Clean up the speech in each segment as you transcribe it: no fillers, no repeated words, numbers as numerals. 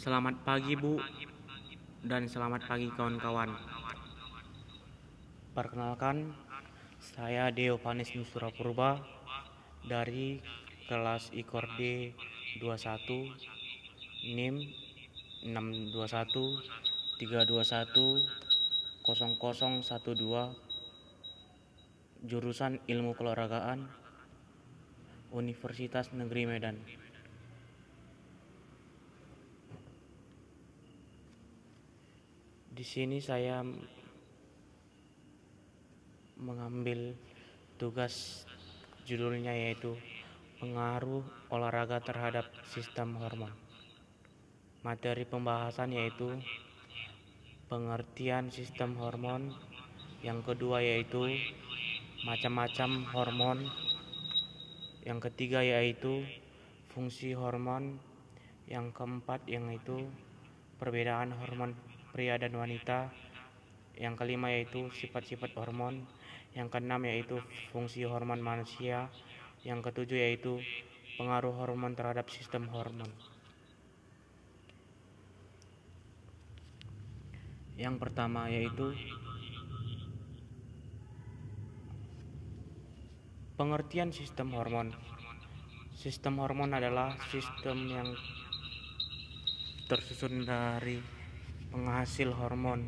Selamat pagi Bu, dan selamat pagi kawan-kawan. Perkenalkan, saya Deo Panis Nusurapurba dari kelas IKOR D 21 NIM 621 321 0012, jurusan Ilmu Keolahragaan, Universitas Negeri Medan. Di sini saya mengambil tugas judulnya yaitu pengaruh olahraga terhadap sistem hormon. Materi pembahasan yaitu pengertian sistem hormon, yang kedua yaitu macam-macam hormon, yang ketiga yaitu fungsi hormon, yang keempat yaitu perbedaan hormon pria dan wanita, yang kelima yaitu sifat-sifat hormon, yang keenam yaitu fungsi hormon manusia, yang ketujuh yaitu pengaruh hormon terhadap sistem hormon. Yang pertama yaitu pengertian sistem hormon. Sistem hormon adalah sistem yang tersusun dari penghasil hormon,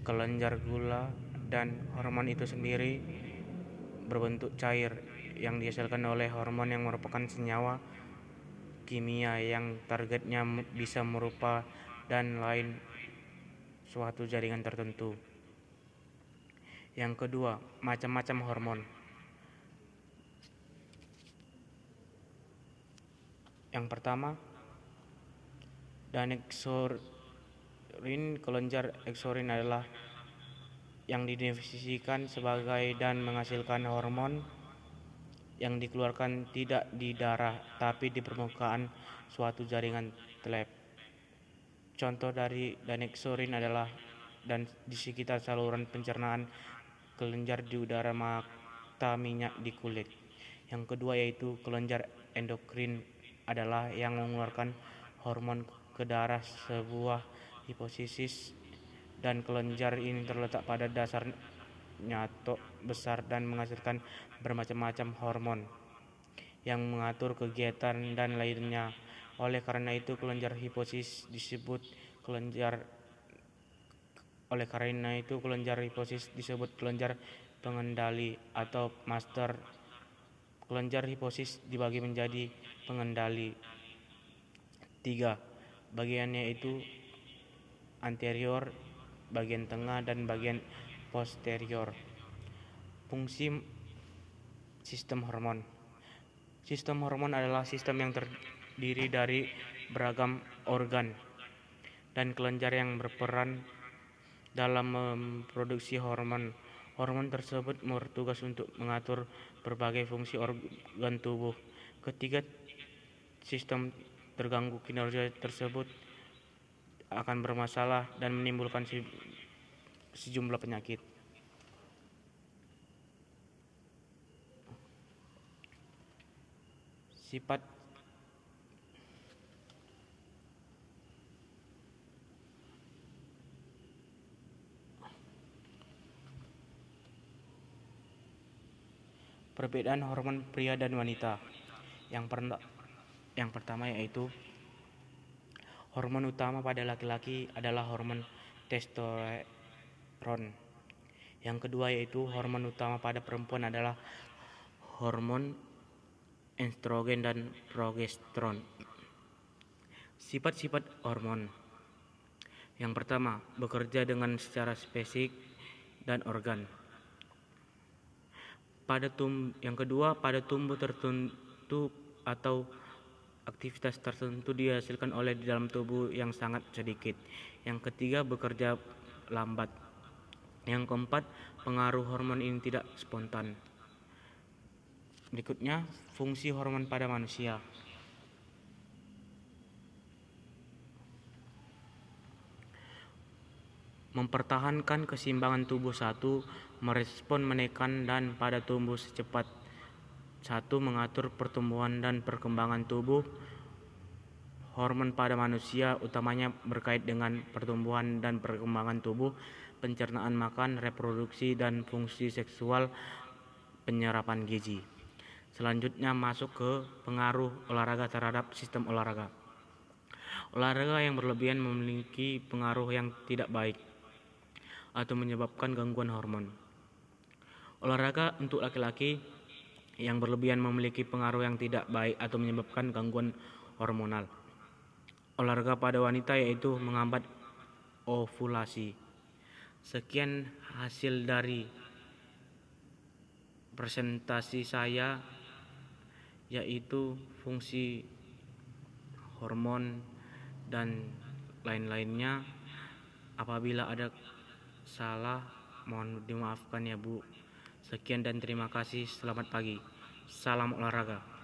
kelenjar gula, dan hormon itu sendiri berbentuk cair yang dihasilkan oleh hormon yang merupakan senyawa kimia yang targetnya bisa merupa dan lain suatu jaringan tertentu. Yang kedua, macam-macam hormon. Yang pertama, danexorin. Kelenjar eksorin adalah yang didefinisikan sebagai dan menghasilkan hormon yang dikeluarkan tidak di darah tapi di permukaan suatu jaringan telep. Contoh dari danexorin adalah dan di sekitar saluran pencernaan, kelenjar di udara, mata, minyak di kulit. Yang kedua yaitu kelenjar endokrin adalah yang mengeluarkan hormon ke darah, sebuah hipofisis, dan kelenjar ini terletak pada dasar nyatok besar dan menghasilkan bermacam-macam hormon yang mengatur kegiatan dan lainnya. Oleh karena itu kelenjar hipofisis disebut kelenjar pengendali atau master. Kelenjar hipofisis dibagi menjadi pengendali 3 bagian, yaitu anterior, bagian tengah, dan bagian posterior. Fungsi sistem hormon. Sistem hormon adalah sistem yang terdiri dari beragam organ dan kelenjar yang berperan dalam memproduksi hormon. Hormon tersebut bertugas untuk mengatur berbagai fungsi organ tubuh. Ketika sistem terganggu, kinerja tersebut akan bermasalah dan menimbulkan sejumlah penyakit. Sifat perbedaan hormon pria dan wanita. Yang pertama yaitu hormon utama pada laki-laki adalah hormon testosteron. Yang kedua yaitu hormon utama pada perempuan adalah hormon estrogen dan progesteron. Sifat-sifat hormon. Yang pertama, bekerja dengan secara spesifik dan organ. Yang kedua, pada tumbuh tertentu atau aktivitas tertentu dihasilkan oleh di dalam tubuh yang sangat sedikit. Yang ketiga, bekerja lambat. Yang keempat, pengaruh hormon ini tidak spontan. Berikutnya, fungsi hormon pada manusia. Mempertahankan keseimbangan tubuh. 1. Merespon menekan dan pada tumbuh secepat. 1. Mengatur pertumbuhan dan perkembangan tubuh. Hormon pada manusia utamanya berkait dengan pertumbuhan dan perkembangan tubuh, pencernaan makan, reproduksi, dan fungsi seksual, penyerapan gizi. Selanjutnya masuk ke pengaruh olahraga terhadap sistem olahraga. Olahraga yang berlebihan memiliki pengaruh yang tidak baik atau menyebabkan gangguan hormon. Olahraga untuk laki-laki yang berlebihan memiliki pengaruh yang tidak baik atau menyebabkan gangguan hormonal. Olahraga pada wanita yaitu menghambat ovulasi. Sekian hasil dari presentasi saya, yaitu fungsi hormon dan lain-lainnya. Apabila ada salah, mohon dimaafkan ya Bu. Sekian dan terima kasih. Selamat pagi. Salam olahraga.